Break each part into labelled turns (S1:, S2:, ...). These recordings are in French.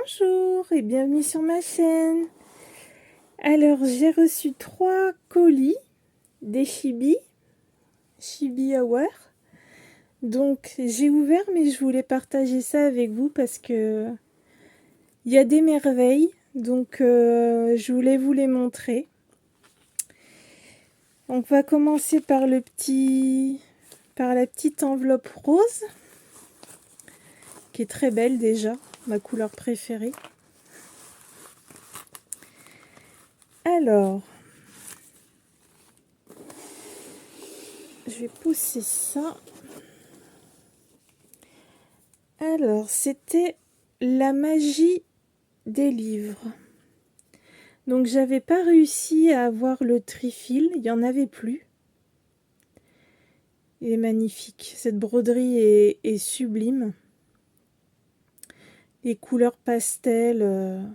S1: Bonjour et bienvenue sur ma chaîne. Alors j'ai reçu 3 colis des Chibi Hour. Donc j'ai ouvert mais je voulais partager ça avec vous parce que il y a des merveilles. Donc je voulais vous les montrer. On va commencer par la petite enveloppe rose qui est très belle déjà, ma couleur préférée. Alors, je vais pousser ça. Alors, c'était la magie des livres. Donc, j'avais pas réussi à avoir le trifil, il n'y en avait plus. Il est magnifique, cette broderie est sublime. Les couleurs pastel.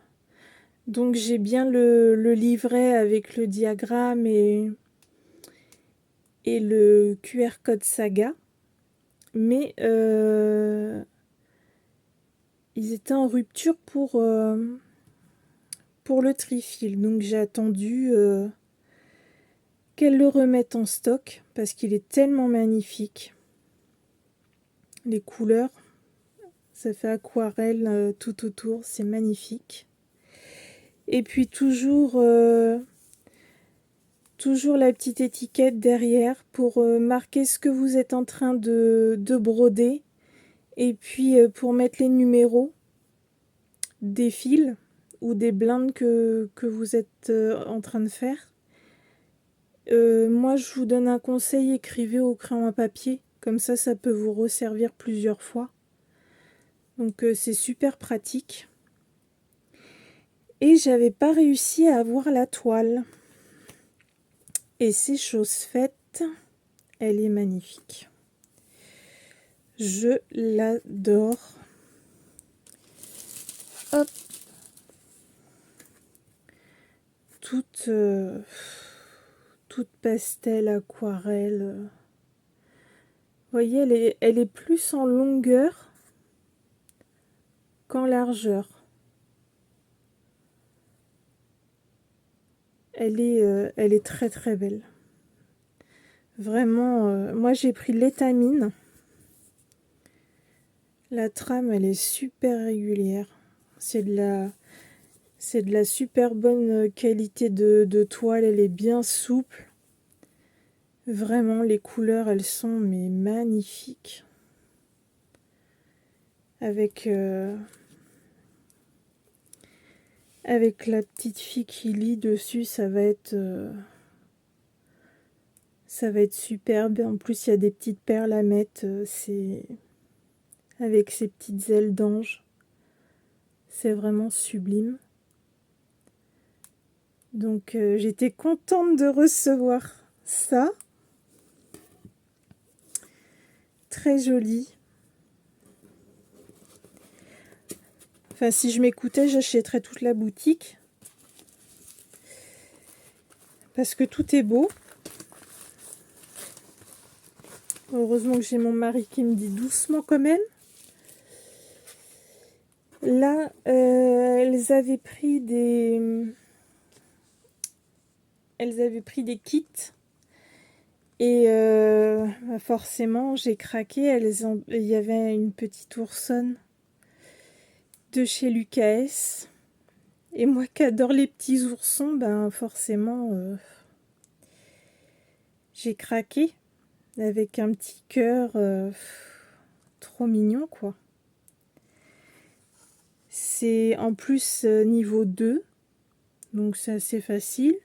S1: Donc, j'ai bien le livret avec le diagramme et le QR code Saga. Mais ils étaient en rupture pour le trifil. Donc j'ai attendu qu'elle le remette en stock parce qu'il est tellement magnifique. Les couleurs, ça fait aquarelle tout autour, c'est magnifique. Et puis toujours la petite étiquette derrière pour marquer ce que vous êtes en train de broder. Et puis pour mettre les numéros des fils ou des blindes que vous êtes en train de faire. Moi je vous donne un conseil, écrivez au crayon à papier, comme ça peut vous resservir plusieurs fois. Donc c'est super pratique. Et j'avais pas réussi à avoir la toile. Et c'est chose faite, elle est magnifique. Je l'adore. Hop. Toute pastel, aquarelle. Vous voyez, elle est plus en longueur qu'en largeur. Elle est très très belle. Vraiment, moi j'ai pris l'étamine. La trame, elle est super régulière. C'est de la super bonne qualité de toile. Elle est bien souple. Vraiment, les couleurs, elles sont mais magnifiques. Avec la petite fille qui lit dessus, ça va être superbe. En plus, il y a des petites perles à mettre. C'est avec ses petites ailes d'ange. C'est vraiment sublime. Donc j'étais contente de recevoir ça. Très joli. Enfin, si je m'écoutais, j'achèterais toute la boutique. Parce que tout est beau. Heureusement que j'ai mon mari qui me dit doucement quand même. Là, elles avaient pris des kits. Et forcément, j'ai craqué. Il y avait une petite oursonne de chez Lucas. Et moi qui adore les petits oursons, ben forcément, j'ai craqué. Avec un petit cœur trop mignon, quoi. C'est en plus niveau 2. Donc c'est assez facile.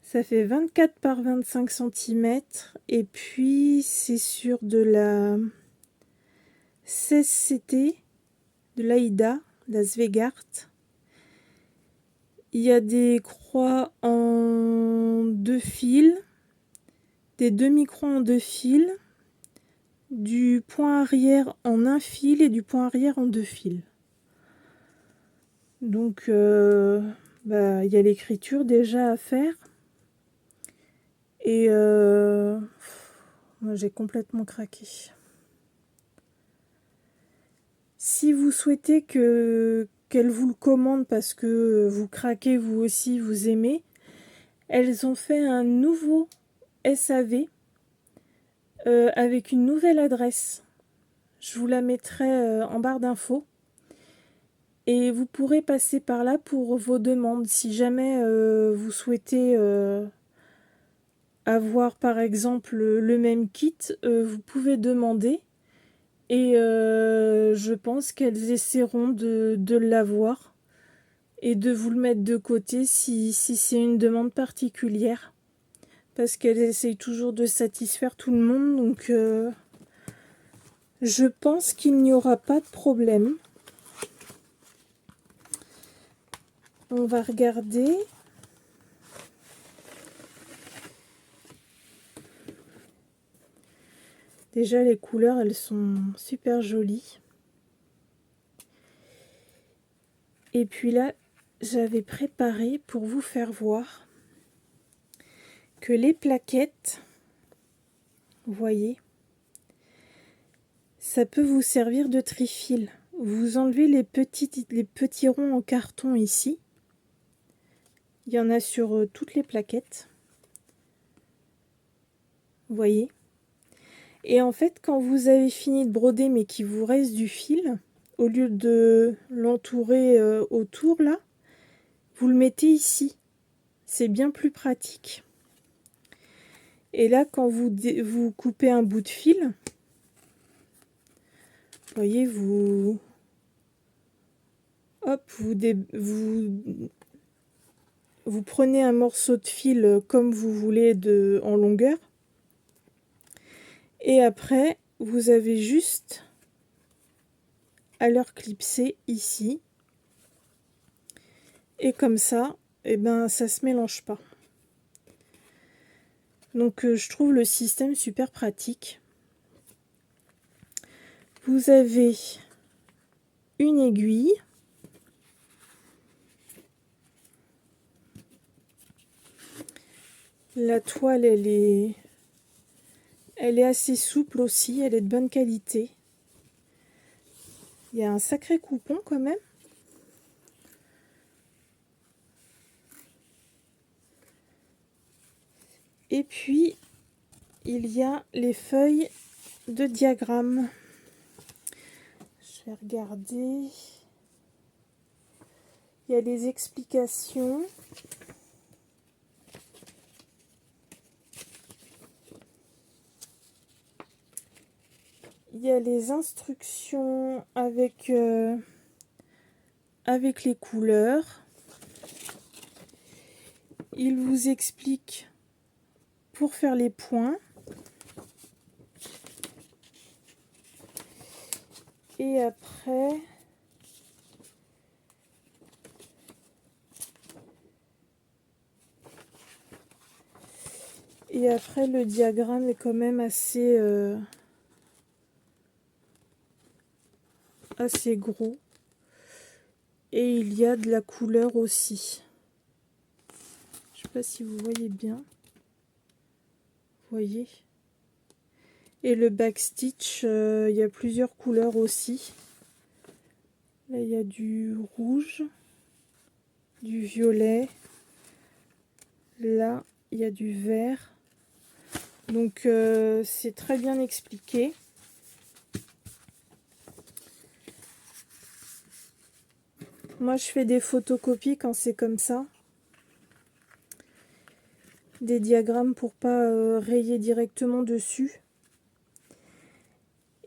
S1: Ça fait 24 par 25 cm. Et puis c'est sur de la 16CT, de l'Aïda, la Svegart. Il y a des croix en 2 fils, des demi-croix en 2 fils, du point arrière en 1 fil et du point arrière en 2 fils. Donc il y a l'écriture déjà à faire. Et moi j'ai complètement craqué. Si vous souhaitez que qu'elles vous le commandent parce que vous craquez vous aussi, vous aimez. Elles ont fait un nouveau SAV avec une nouvelle adresse. Je vous la mettrai en barre d'infos. Et vous pourrez passer par là pour vos demandes. Si jamais vous souhaitez avoir par exemple le même kit, vous pouvez demander. Et je pense qu'elles essaieront de l'avoir et de vous le mettre de côté si c'est une demande particulière. Parce qu'elles essayent toujours de satisfaire tout le monde. Donc je pense qu'il n'y aura pas de problème. On va regarder. Déjà les couleurs, elles sont super jolies. Et puis là, j'avais préparé pour vous faire voir que les plaquettes, vous voyez, ça peut vous servir de tri-fil. Vous enlevez les petits ronds en carton ici. Il y en a sur toutes les plaquettes. Vous voyez. Et en fait, quand vous avez fini de broder, mais qu'il vous reste du fil, au lieu de l'entourer autour, là, vous le mettez ici. C'est bien plus pratique. Et là, quand vous coupez un bout de fil, vous voyez, hop, vous prenez un morceau de fil comme vous voulez en longueur. Et après, vous avez juste à leur clipser ici. Et comme ça, eh ben, ça se mélange pas. Donc je trouve le système super pratique. Vous avez une aiguille. La toile, elle est assez souple aussi, elle est de bonne qualité. Il y a un sacré coupon quand même. Et puis, il y a les feuilles de diagramme. Je vais regarder. Il y a les explications. Il y a les instructions avec les couleurs. Il vous explique pour faire les points. Et après, le diagramme est quand même assez gros. Et il y a de la couleur aussi. Je ne sais pas si vous voyez bien. Vous voyez. Et le backstitch, il y a plusieurs couleurs aussi. Là, il y a du rouge, du violet. Là, il y a du vert. Donc, c'est très bien expliqué. Moi, je fais des photocopies quand c'est comme ça. Des diagrammes pour pas rayer directement dessus.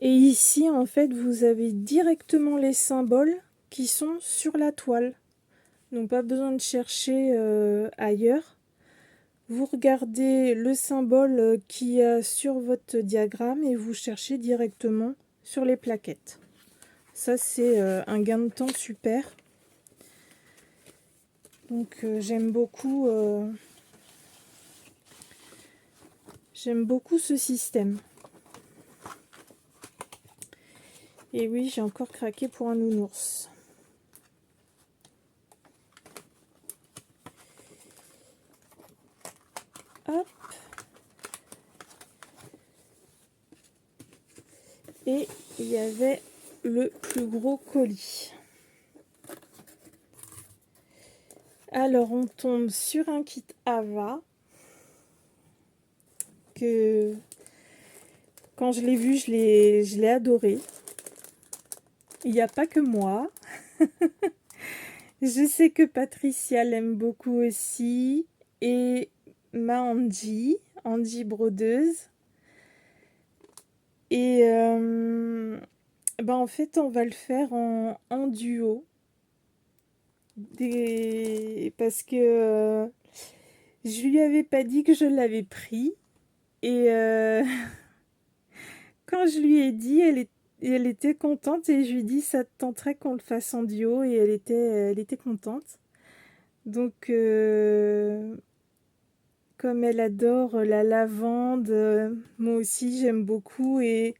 S1: Et ici, en fait, vous avez directement les symboles qui sont sur la toile. Donc, pas besoin de chercher ailleurs. Vous regardez le symbole qu'il y a sur votre diagramme et vous cherchez directement sur les plaquettes. Ça, c'est un gain de temps super. Donc, j'aime beaucoup ce système. Et oui, j'ai encore craqué pour un nounours. Hop. Et il y avait le plus gros colis. Alors, on tombe sur un kit Ava que quand je l'ai vu, je l'ai adoré. Il n'y a pas que moi. Je sais que Patricia l'aime beaucoup aussi. Et ma Angie brodeuse. Et en fait, on va le faire en duo. Parce que je lui avais pas dit que je l'avais pris. Et quand je lui ai dit, elle était contente. Et je lui ai dit, ça te tenterait qu'on le fasse en duo. Et elle était contente. Donc, comme elle adore la lavande, moi aussi j'aime beaucoup. Et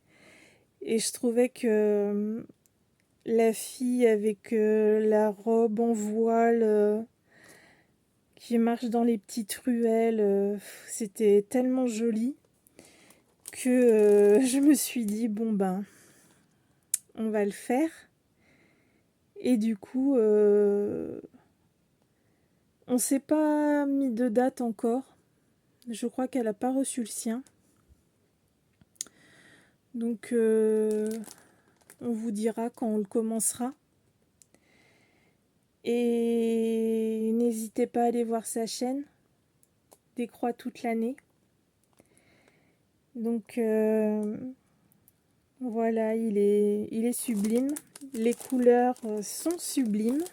S1: je trouvais que la fille avec la robe en voile qui marche dans les petites ruelles, c'était tellement joli que je me suis dit, bon ben, on va le faire. Et du coup, on s'est pas mis de date encore. Je crois qu'elle n'a pas reçu le sien. Donc, on vous dira quand on le commencera. Et n'hésitez pas à aller voir sa chaîne, Décroît toute l'année. Donc voilà, il est sublime. Les couleurs sont sublimes.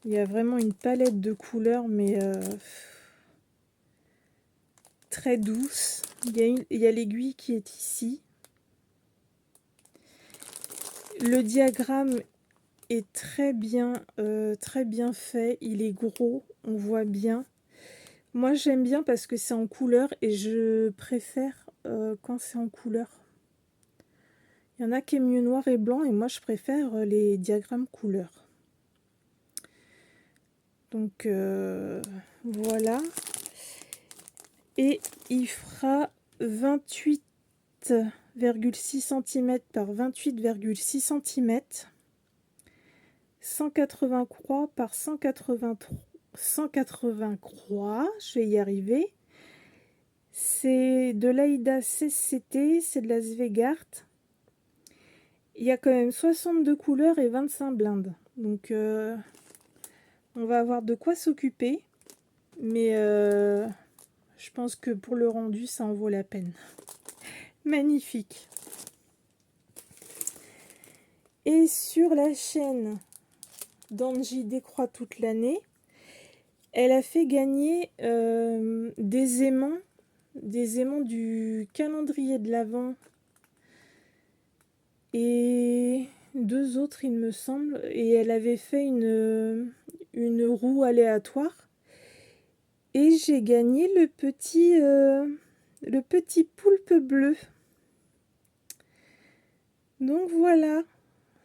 S1: Il y a vraiment une palette de couleurs, mais très douce. Il y a l'aiguille qui est ici. Le diagramme est très bien fait. Il est gros, on voit bien. Moi, j'aime bien parce que c'est en couleur et je préfère quand c'est en couleur. Il y en a qui est mieux noir et blanc et moi, je préfère les diagrammes couleurs. Donc, voilà. Et il fera 28,6 cm par 28,6 cm. 180 croix par 180 croix, je vais y arriver. C'est de l'Aïda CCT, c'est de la Svegart. Il y a quand même 62 couleurs et 25 blindes. Donc on va avoir de quoi s'occuper. Mais je pense que pour le rendu, ça en vaut la peine. Magnifique. Et sur la chaîne d'Angie Décroît toute l'année, elle a fait gagner des aimants du calendrier de l'Avent et 2 autres, il me semble. Et elle avait fait une roue aléatoire. Et j'ai gagné le petit poulpe bleu. Donc voilà,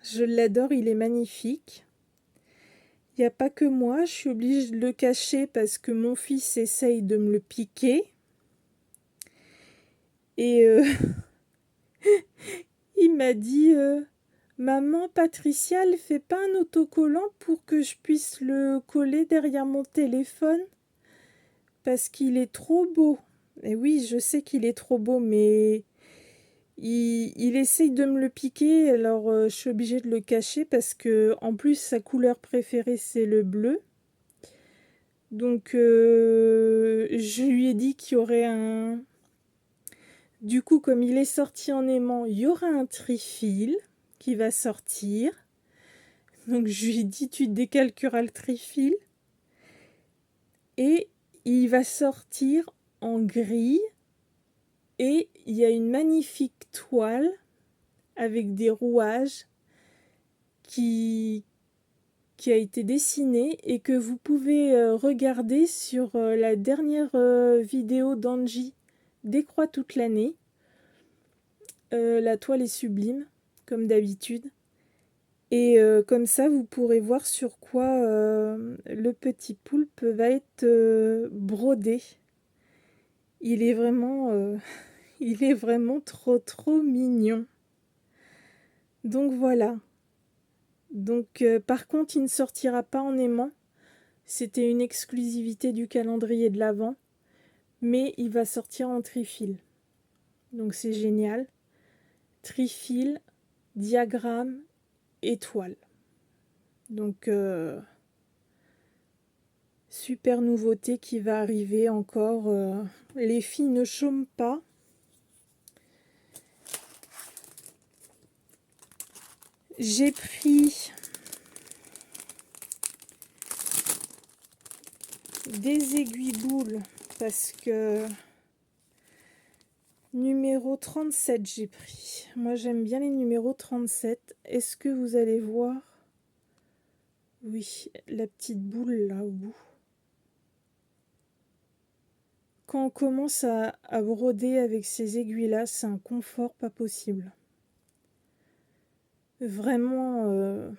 S1: je l'adore, il est magnifique. Il n'y a pas que moi, je suis obligée de le cacher parce que mon fils essaye de me le piquer. Et il m'a dit maman, Patricia, elle fait pas un autocollant pour que je puisse le coller derrière mon téléphone parce qu'il est trop beau. Et oui, je sais qu'il est trop beau, mais il essaye de me le piquer, alors je suis obligée de le cacher parce que en plus sa couleur préférée c'est le bleu. Donc je lui ai dit qu'il y aurait un... Du coup, comme il est sorti en aimant, il y aura un trifil qui va sortir. Donc je lui ai dit, tu décalqueras le trifil. Et il va sortir en gris. Et il y a une magnifique toile avec des rouages qui a été dessinée et que vous pouvez regarder sur la dernière vidéo d'Angie Décroît toute l'année. La toile est sublime, comme d'habitude. Et comme ça, vous pourrez voir sur quoi le petit poulpe va être brodé. Il est vraiment, il est vraiment trop mignon. Donc voilà. Donc par contre, il ne sortira pas en aimant. C'était une exclusivité du calendrier de l'Avent. Mais il va sortir en trifil. Donc c'est génial. Trifil, diagramme, étoile. Donc super nouveauté qui va arriver encore. Les filles ne chôment pas. J'ai pris des aiguilles boules parce que numéro 37 j'ai pris. Moi j'aime bien les numéros 37. Est-ce que vous allez voir? Oui, la petite boule là au bout. Quand on commence à broder avec ces aiguilles là, c'est un confort pas possible. Vraiment,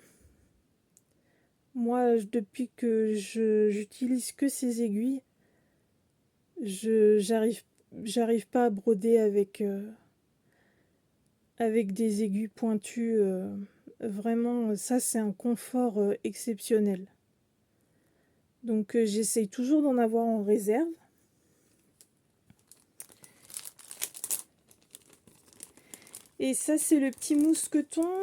S1: moi depuis que j'utilise que ces aiguilles, j'arrive pas à broder avec des aiguilles pointues. Vraiment, ça c'est un confort exceptionnel. Donc j'essaye toujours d'en avoir en réserve. Et ça c'est le petit mousqueton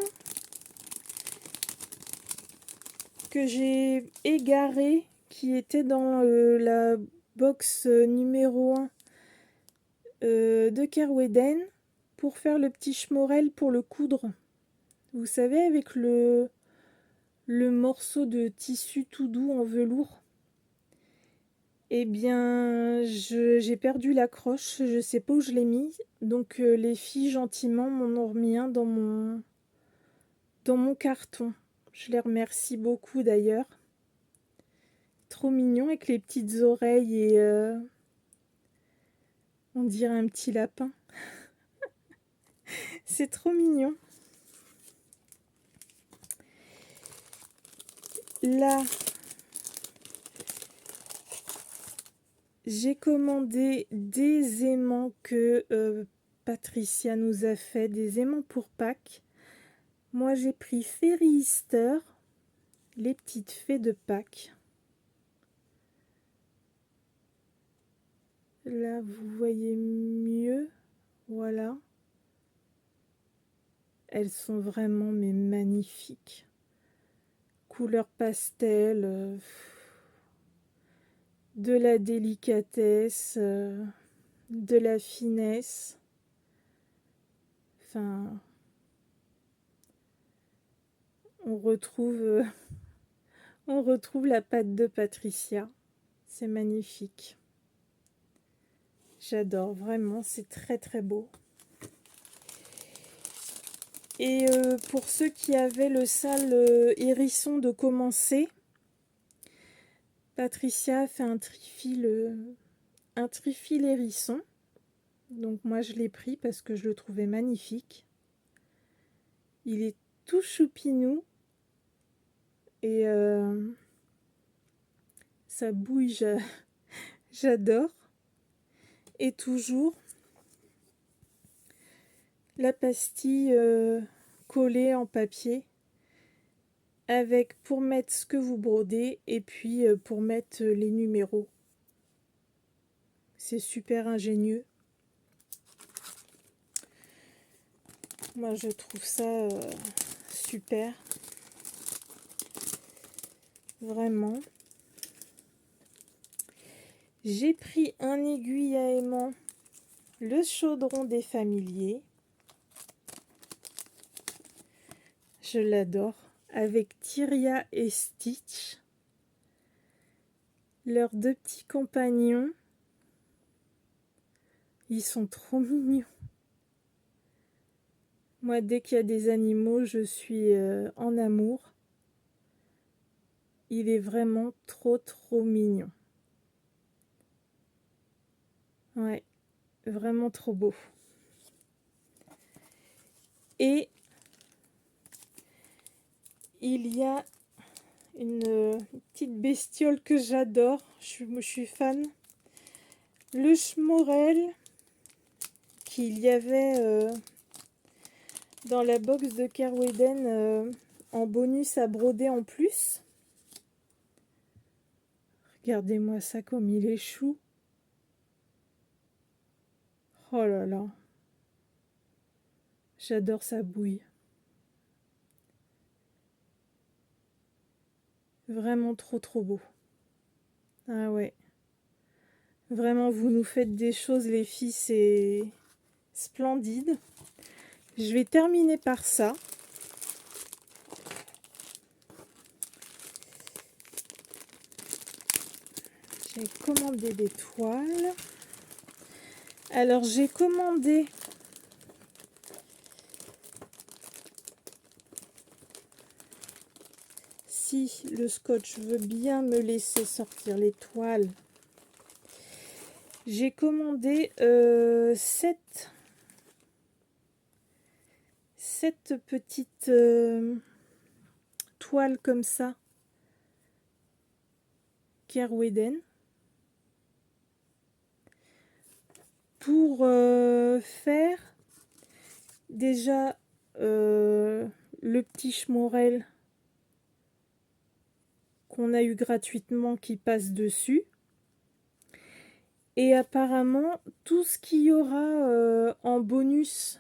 S1: que j'ai égaré, qui était dans la box numéro 1 de Kerweden, pour faire le petit schmorel pour le coudre. Vous savez, avec le morceau de tissu tout doux en velours. Eh bien, j'ai perdu l'accroche, je sais pas où je l'ai mis. Donc les filles gentiment m'en ont remis un dans mon carton. Je les remercie beaucoup d'ailleurs. Trop mignon avec les petites oreilles et on dirait un petit lapin. C'est trop mignon. Là, j'ai commandé des aimants que Patricia nous a fait, des aimants pour Pâques. Moi, j'ai pris Fairy Easter, les petites fées de Pâques. Là, vous voyez mieux. Voilà. Elles sont vraiment mais magnifiques. Couleur pastel, de la délicatesse, de la finesse. Enfin, on retrouve la patte de Patricia. C'est magnifique. J'adore, vraiment, c'est très très beau. Et pour ceux qui avaient le sale hérisson de commencer, Patricia a fait un trifil hérisson. Donc moi je l'ai pris parce que je le trouvais magnifique. Il est tout choupinou et ça bouille, j'adore. Et toujours la pastille collée en papier avec pour mettre ce que vous brodez et puis pour mettre les numéros. C'est super ingénieux. Moi je trouve ça super. Vraiment. J'ai pris un aiguille à aimant, le chaudron des familiers. Je l'adore. Avec Tyria et Stitch. Leurs deux petits compagnons. Ils sont trop mignons. Moi, dès qu'il y a des animaux, je suis en amour. Il est vraiment trop mignon. Ouais, vraiment trop beau. Et il y a une petite bestiole que j'adore. Je suis fan. Le Schmorel qu'il y avait dans la box de Kerweden en bonus à broder en plus. Regardez-moi ça comme il est chou. Oh là là. J'adore sa bouille. Vraiment trop beau. Ah ouais. Vraiment, vous nous faites des choses, les filles, c'est splendide. Je vais terminer par ça. J'ai commandé des toiles. Alors, j'ai commandé si le scotch veut bien me laisser sortir les toiles. J'ai commandé 7 petites toiles comme ça, Kerweden, pour faire déjà le petit schmorel qu'on a eu gratuitement qui passe dessus. Et apparemment, tout ce qu'il y aura en bonus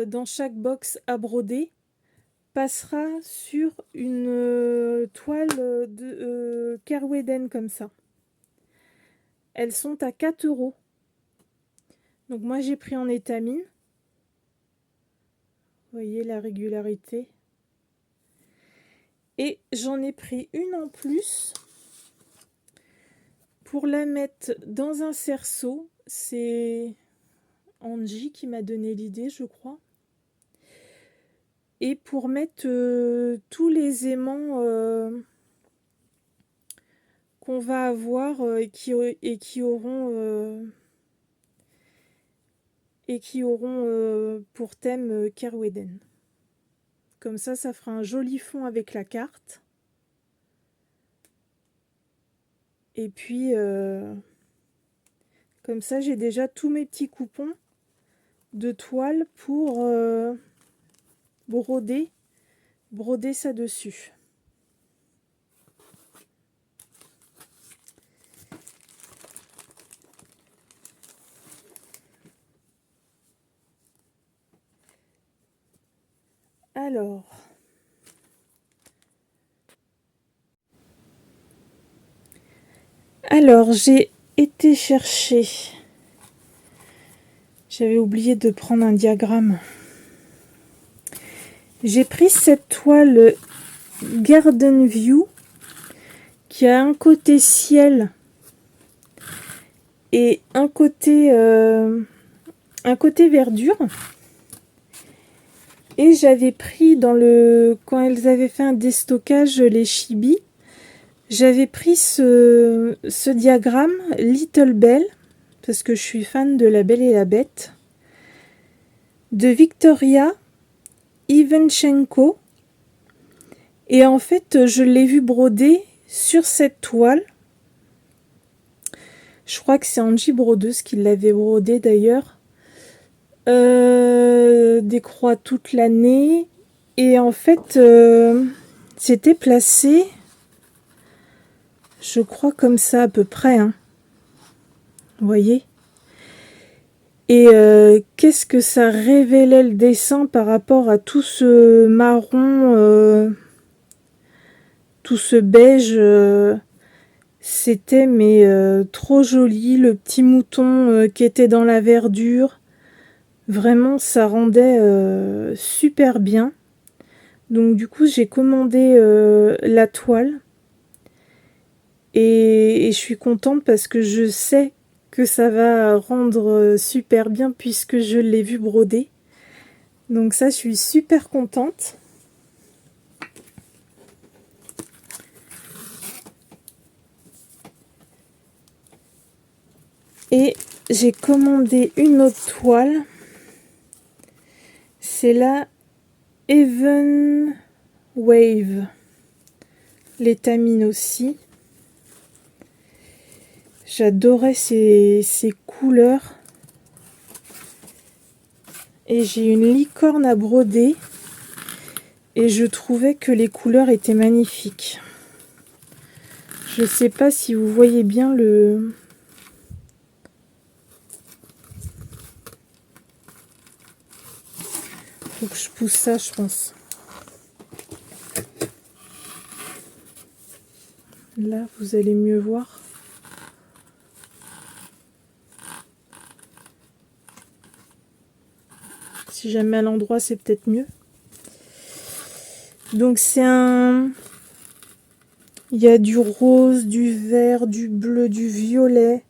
S1: dans chaque box à broder passera sur une toile de Kerweden comme ça. Elles sont à 4 €. Donc moi j'ai pris en étamine. Vous voyez la régularité. Et j'en ai pris une en plus pour la mettre dans un cerceau. C'est Angie qui m'a donné l'idée, je crois. Et pour mettre tous les aimants qu'on va avoir et qui auront pour thème Kerweden. Comme ça fera un joli fond avec la carte. Et puis, comme ça, j'ai déjà tous mes petits coupons de toile pour broder ça dessus. Alors j'ai été chercher. J'avais oublié de prendre un diagramme. J'ai pris cette toile Garden View qui a un côté ciel et un côté verdure. Et j'avais pris quand elles avaient fait un déstockage, les Chibi, j'avais pris ce diagramme Little Belle, parce que je suis fan de La Belle et la Bête, de Victoria Ivanchenko. Et en fait, je l'ai vu broder sur cette toile. Je crois que c'est Angie Brodeuse qui l'avait brodé d'ailleurs. Des croix toute l'année. Et en fait, c'était placé, je crois comme ça à peu près. Hein. Vous voyez ? Et qu'est-ce que ça révélait le dessin par rapport à tout ce marron, tout ce beige. C'était trop joli, le petit mouton qui était dans la verdure. Vraiment, ça rendait super bien. Donc du coup, j'ai commandé la toile. Et je suis contente parce que je sais que ça va rendre super bien puisque je l'ai vu broder. Donc ça, je suis super contente. Et j'ai commandé une autre toile. C'est la Even Wave. L'étamine aussi. J'adorais ces couleurs. Et j'ai une licorne à broder. Et je trouvais que les couleurs étaient magnifiques. Je sais pas si vous voyez bien le... Faut que je pousse ça, je pense. Là, vous allez mieux voir. Si jamais à l'endroit, c'est peut-être mieux. Donc c'est un... Il y a du rose, du vert, du bleu, du violet.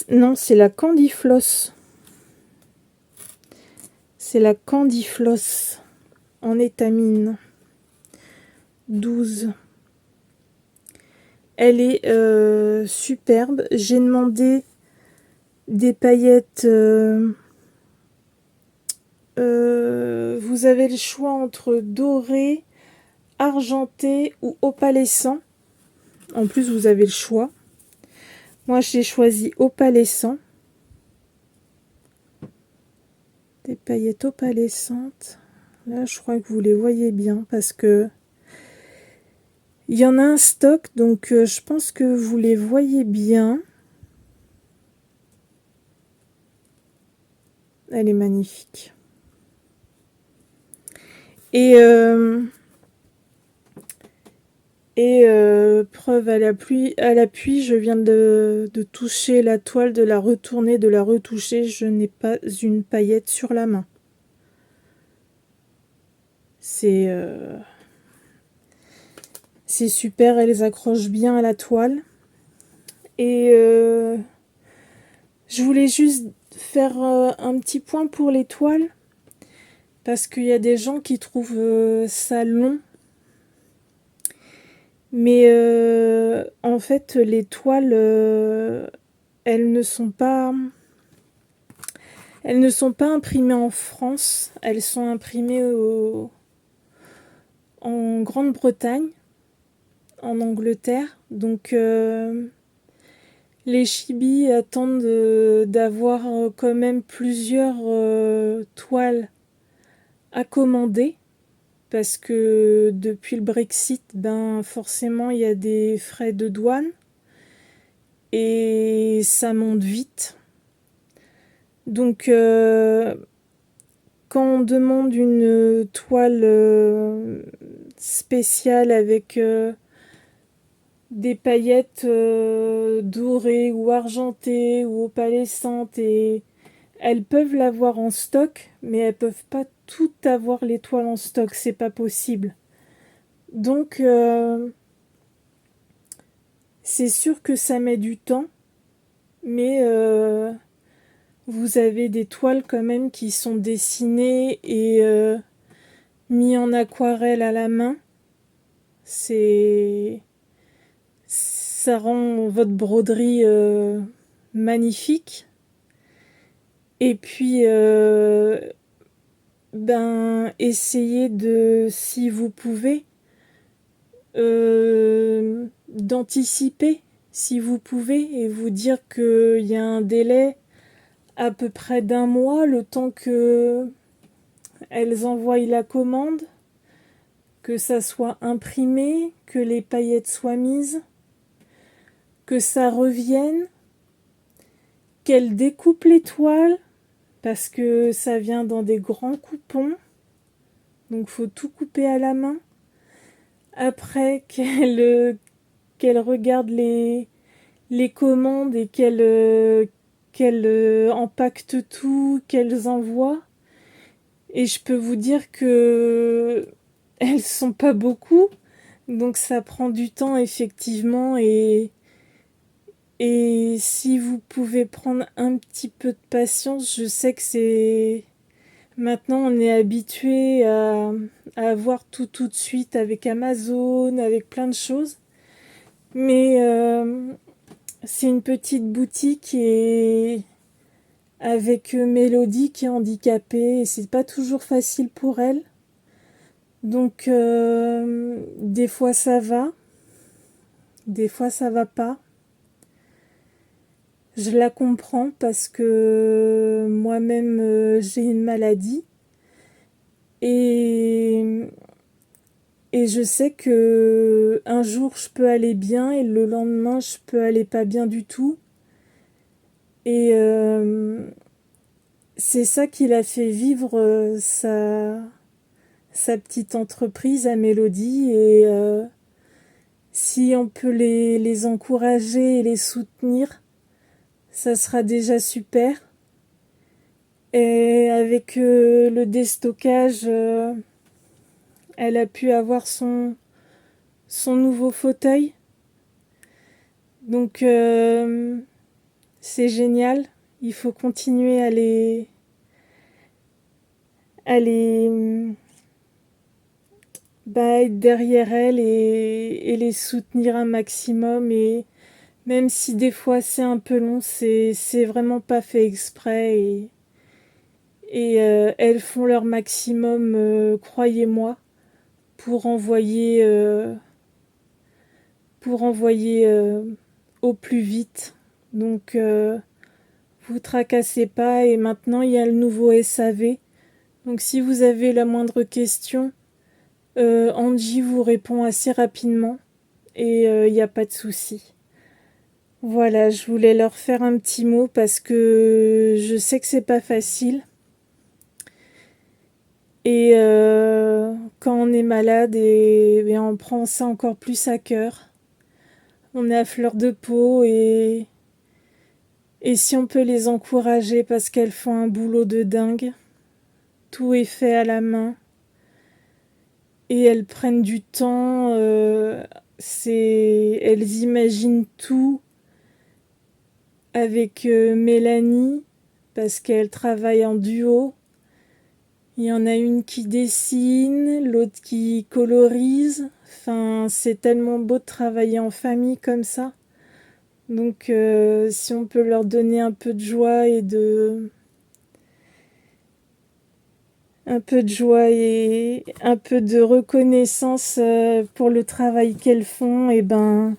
S1: Non, c'est la Candyfloss. C'est la Candyfloss en étamine. 12. Elle est superbe. J'ai demandé des paillettes. Vous avez le choix entre doré, argenté ou opalescent. En plus, vous avez le choix. Moi, j'ai choisi opalescent. Des paillettes opalescentes. Là, je crois que vous les voyez bien parce que il y en a un stock, donc je pense que vous les voyez bien. Elle est magnifique. Et preuve à l'appui, je viens de toucher la toile, de la retourner, de la retoucher. Je n'ai pas une paillette sur la main. C'est super, elles accrochent bien à la toile. Et je voulais juste faire un petit point pour les toiles. Parce qu'il y a des gens qui trouvent ça long. Mais en fait, les toiles, elles ne sont pas imprimées en France. Elles sont imprimées en Grande-Bretagne, en Angleterre. Donc les chibis attendent d'avoir quand même plusieurs toiles à commander. Parce que depuis le Brexit, ben forcément il y a des frais de douane et ça monte vite. Donc quand on demande une toile spéciale avec des paillettes dorées ou argentées ou opalescentes, et elles peuvent l'avoir en stock, mais elles peuvent pas toutes avoir les toiles en stock, c'est pas possible. Donc c'est sûr que ça met du temps, mais vous avez des toiles quand même qui sont dessinées et mis en aquarelle à la main. Ça rend votre broderie magnifique. Et puis essayez de, si vous pouvez, d'anticiper, si vous pouvez, et vous dire qu'il y a un délai à peu près d'1 mois, le temps que elles envoient la commande, que ça soit imprimé, que les paillettes soient mises, que ça revienne, qu'elles découpent les toiles, parce que ça vient dans des grands coupons, donc faut tout couper à la main. Après qu'elles regardent les commandes et qu'elles empaquetent tout, qu'elles envoient. Et je peux vous dire que elles sont pas beaucoup, donc ça prend du temps effectivement. Et si vous pouvez prendre un petit peu de patience, je sais que c'est... Maintenant, on est habitué à avoir tout de suite avec Amazon, avec plein de choses. Mais c'est une petite boutique et avec Mélodie qui est handicapée et c'est pas toujours facile pour elle. Donc des fois ça va, des fois ça va pas. Je la comprends parce que moi-même j'ai une maladie et, et je sais que un jour je peux aller bien et le lendemain je peux aller pas bien du tout. Et c'est ça qui l'a fait vivre sa petite entreprise à Mélodie. Et si on peut les encourager et les soutenir, ça sera déjà super. Et avec le déstockage, elle a pu avoir son nouveau fauteuil. Donc c'est génial. Il faut continuer à les être derrière elle et les soutenir un maximum. Et même si des fois c'est un peu long, c'est vraiment pas fait exprès. Et elles font leur maximum, croyez-moi, pour envoyer au plus vite. Donc vous tracassez pas. Et maintenant il y a le nouveau SAV. Donc si vous avez la moindre question, Angie vous répond assez rapidement et il n'y a pas de souci. Voilà, je voulais leur faire un petit mot parce que je sais que c'est pas facile. Et quand on est malade, et on prend ça encore plus à cœur. On est à fleur de peau et si on peut les encourager parce qu'elles font un boulot de dingue, tout est fait à la main et elles prennent du temps, elles imaginent tout avec Mélanie parce qu'elles travaillent en duo. Il y en a une qui dessine, l'autre qui colorise. Enfin, c'est tellement beau de travailler en famille comme ça. Donc, si on peut leur donner un peu de joie et un peu de reconnaissance pour le travail qu'elles font, et ben,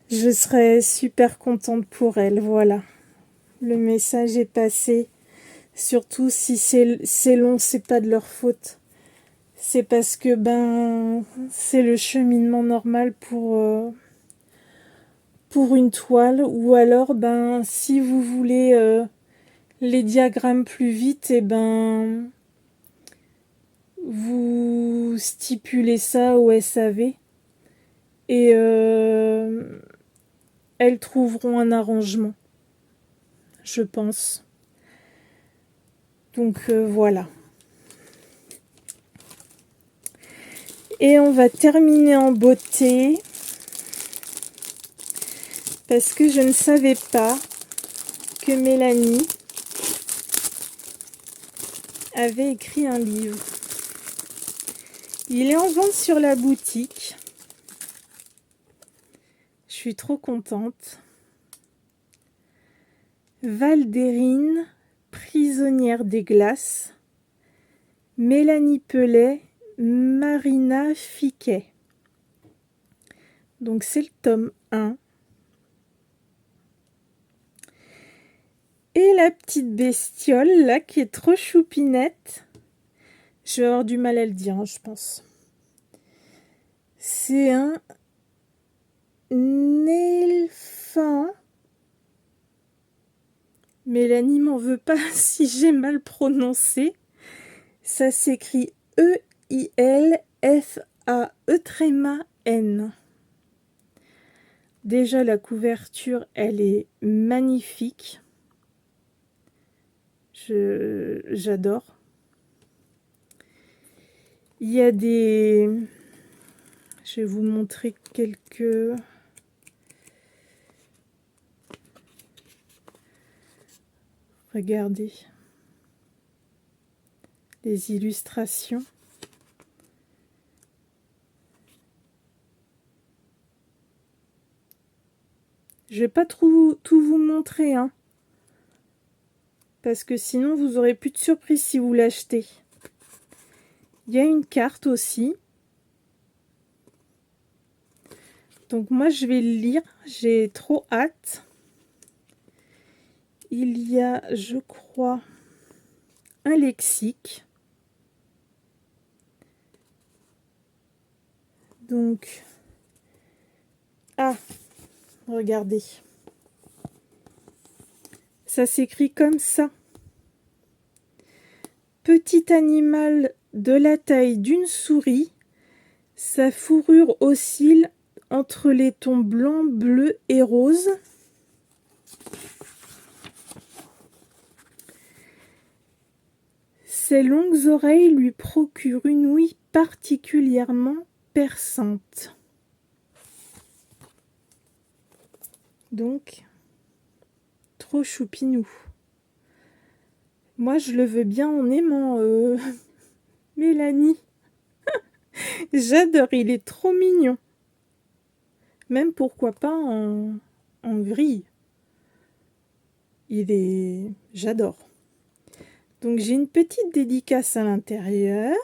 S1: je serais super contente pour elles. Voilà, le message est passé. Surtout si c'est long, c'est pas de leur faute. C'est parce que c'est le cheminement normal pour une toile. Ou alors si vous voulez les diagrammes plus vite, et vous stipulez ça au SAV et elles trouveront un arrangement, je pense. Donc voilà. Et on va terminer en beauté parce que je ne savais pas que Mélanie avait écrit un livre. Il est en vente sur la boutique. Je suis trop contente. Valdérine, prisonnière des glaces. Mélanie Pellet, Marina Fiquet. Donc c'est le tome 1. Et la petite bestiole là qui est trop choupinette. Je vais avoir du mal à le dire, je pense. C'est un éléphant. Mélanie m'en veut pas si j'ai mal prononcé. Ça s'écrit EILFAE-N. Déjà la couverture, elle est magnifique. J'adore. Il y a des... Je vais vous montrer quelques... Regardez. Les illustrations. Je vais pas tout vous montrer, hein. Parce que sinon, vous aurez plus de surprise si vous l'achetez. Il y a une carte aussi. Donc moi, je vais le lire. J'ai trop hâte. il y a, je crois, un lexique. Donc, ah, regardez. Ça s'écrit comme ça. Petit animal de la taille d'une souris, sa fourrure oscille entre les tons blanc, bleu et rose. Ses longues oreilles lui procurent une ouïe particulièrement perçante. Donc, trop choupinou. Moi, je le veux bien en aimant, Mélanie. J'adore, il est trop mignon. Même pourquoi pas en gris. J'adore. Donc j'ai une petite dédicace à l'intérieur.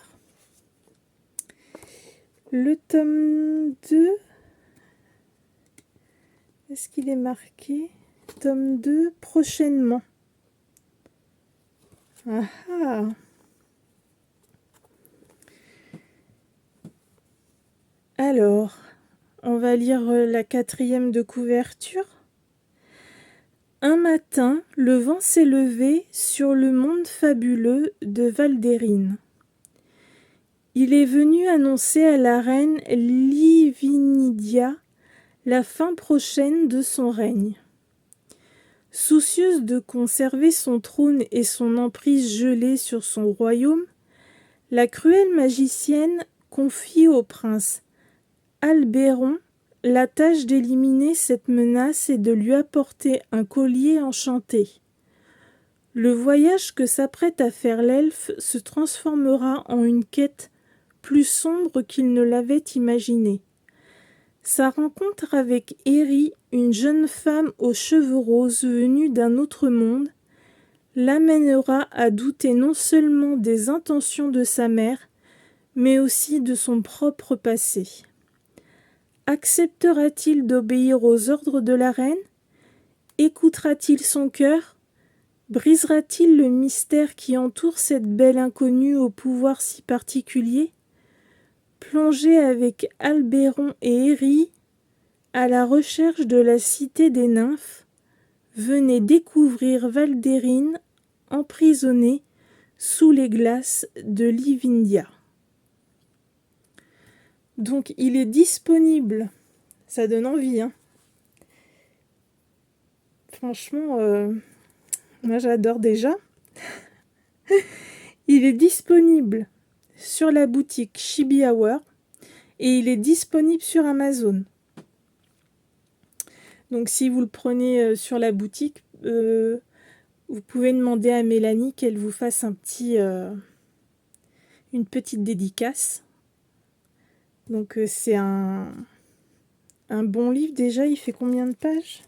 S1: Le tome 2. Est-ce qu'il est marqué? Tome 2, prochainement. Ah ah. Alors, on va lire la 4e de couverture. Un matin, le vent s'est levé sur le monde fabuleux de Valdérine. Il est venu annoncer à la reine Livinidia la fin prochaine de son règne. Soucieuse de conserver son trône et son emprise gelée sur son royaume, la cruelle magicienne confie au prince Albéron la tâche d'éliminer cette menace et de lui apporter un collier enchanté. Le voyage que s'apprête à faire l'elfe se transformera en une quête plus sombre qu'il ne l'avait imaginé. Sa rencontre avec Eri, une jeune femme aux cheveux roses venue d'un autre monde, l'amènera à douter non seulement des intentions de sa mère, mais aussi de son propre passé. Acceptera-t-il d'obéir aux ordres de la reine? Écoutera-t-il son cœur? Brisera-t-il le mystère qui entoure cette belle inconnue au pouvoir si particulier? Plongez avec Albéron et Eri à la recherche de la cité des nymphes, venez découvrir Valdérine emprisonnée sous les glaces de Livindia. Donc il est disponible, ça donne envie, hein. Franchement, moi j'adore déjà. Il est disponible sur la boutique Chibi Hour et il est disponible sur Amazon. Donc si vous le prenez sur la boutique, vous pouvez demander à Mélanie qu'elle vous fasse une petite dédicace. Donc c'est un bon livre déjà. Il fait combien de pages?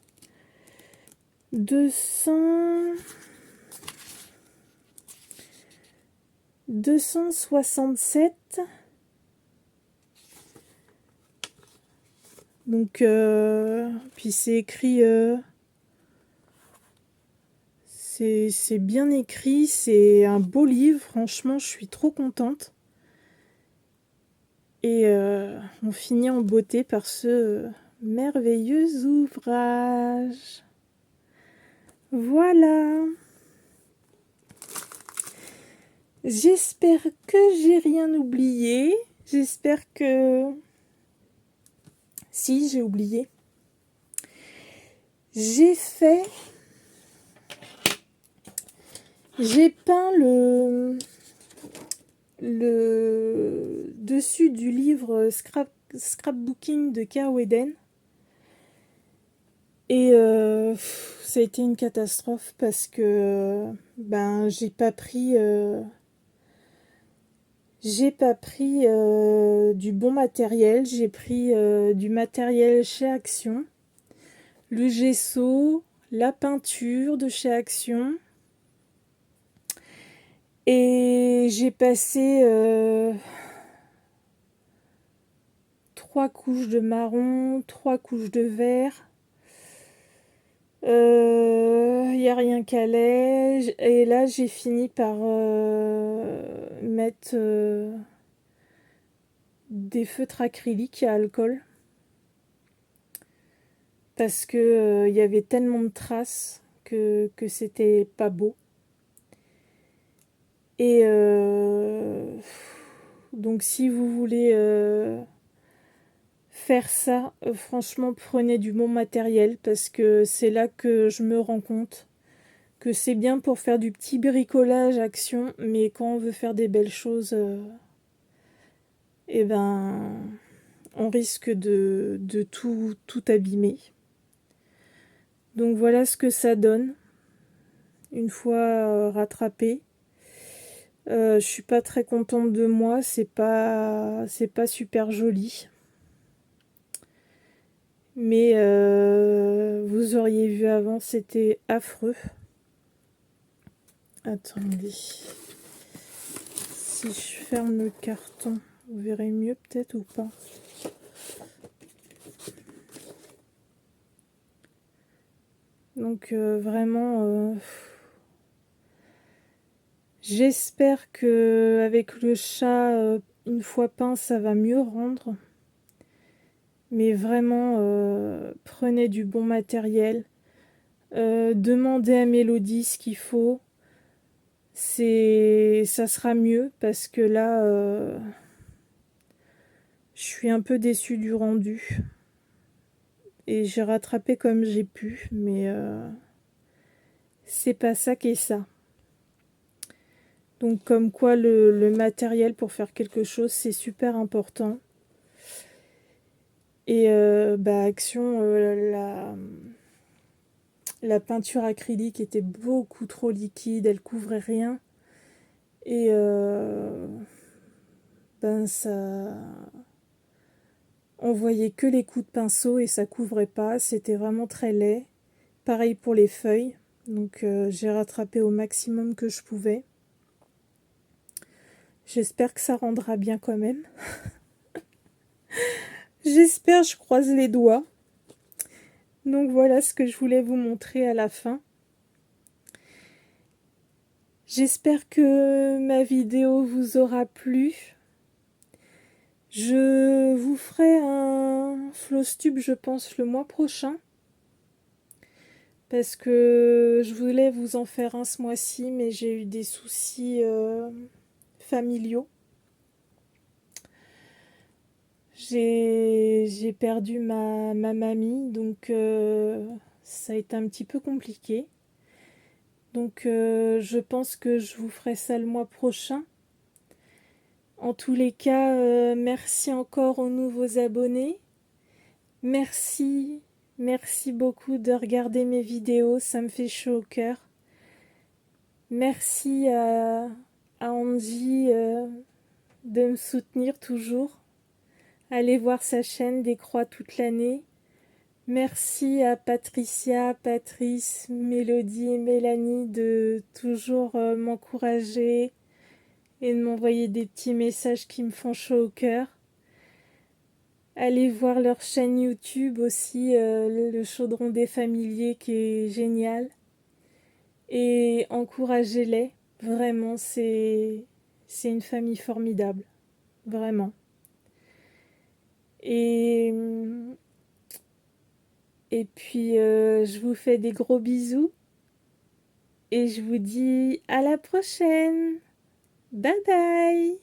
S1: 267. Donc puis c'est écrit, c'est bien écrit, c'est un beau livre, franchement je suis trop contente. Et on finit en beauté par ce merveilleux ouvrage. Voilà. J'espère que j'ai rien oublié. J'espère que... Si, j'ai oublié. J'ai peint le dessus du livre Scrapbooking de K.O. Eden. Et ça a été une catastrophe parce que j'ai pas pris du bon matériel. J'ai pris du matériel chez Action, le gesso, la peinture de chez Action, et j'ai passé 3 couches de marron, 3 couches de vert. Il n'y a rien qui allait. Et là, j'ai fini par mettre des feutres acryliques à alcool. Parce que il y avait tellement de traces que c'était pas beau. Et donc si vous voulez faire ça, franchement prenez du bon matériel parce que c'est là que je me rends compte que c'est bien pour faire du petit bricolage action, mais quand on veut faire des belles choses, eh ben on risque de tout abîmer. Donc voilà ce que ça donne une fois rattrapé. Je suis pas très contente de moi, c'est pas super joli. Mais vous auriez vu avant, c'était affreux. Attendez. Si je ferme le carton, vous verrez mieux peut-être ou pas. Donc vraiment, j'espère que avec le chat, une fois peint, ça va mieux rendre. Mais vraiment, prenez du bon matériel. Demandez à Mélodie ce qu'il faut. Ça sera mieux parce que là, je suis un peu déçue du rendu. Et j'ai rattrapé comme j'ai pu, mais c'est pas ça qui est ça. Donc comme quoi le matériel pour faire quelque chose, c'est super important. Et Action, la peinture acrylique était beaucoup trop liquide, elle couvrait rien. Et ça... On voyait que les coups de pinceau et ça couvrait pas, c'était vraiment très laid. Pareil pour les feuilles, donc j'ai rattrapé au maximum que je pouvais. J'espère que ça rendra bien quand même. J'espère, je croise les doigts. Donc voilà ce que je voulais vous montrer à la fin. J'espère que ma vidéo vous aura plu. Je vous ferai un Flosstube, je pense, le mois prochain. Parce que je voulais vous en faire un ce mois-ci, mais j'ai eu des soucis familiaux. J'ai perdu ma mamie, donc ça a été un petit peu compliqué. Donc je pense que je vous ferai ça le mois prochain. En tous les cas, merci encore aux nouveaux abonnés. Merci, merci beaucoup de regarder mes vidéos, ça me fait chaud au cœur. Merci à Angie de me soutenir toujours. Allez voir sa chaîne des croix toute l'année. Merci à Patricia, Patrice, Mélodie et Mélanie de toujours m'encourager et de m'envoyer des petits messages qui me font chaud au cœur. Allez voir leur chaîne YouTube aussi, le Chaudron des Familiers qui est génial. Et encouragez-les, vraiment, c'est une famille formidable, vraiment. Et puis, je vous fais des gros bisous. Et je vous dis à la prochaine. Bye bye.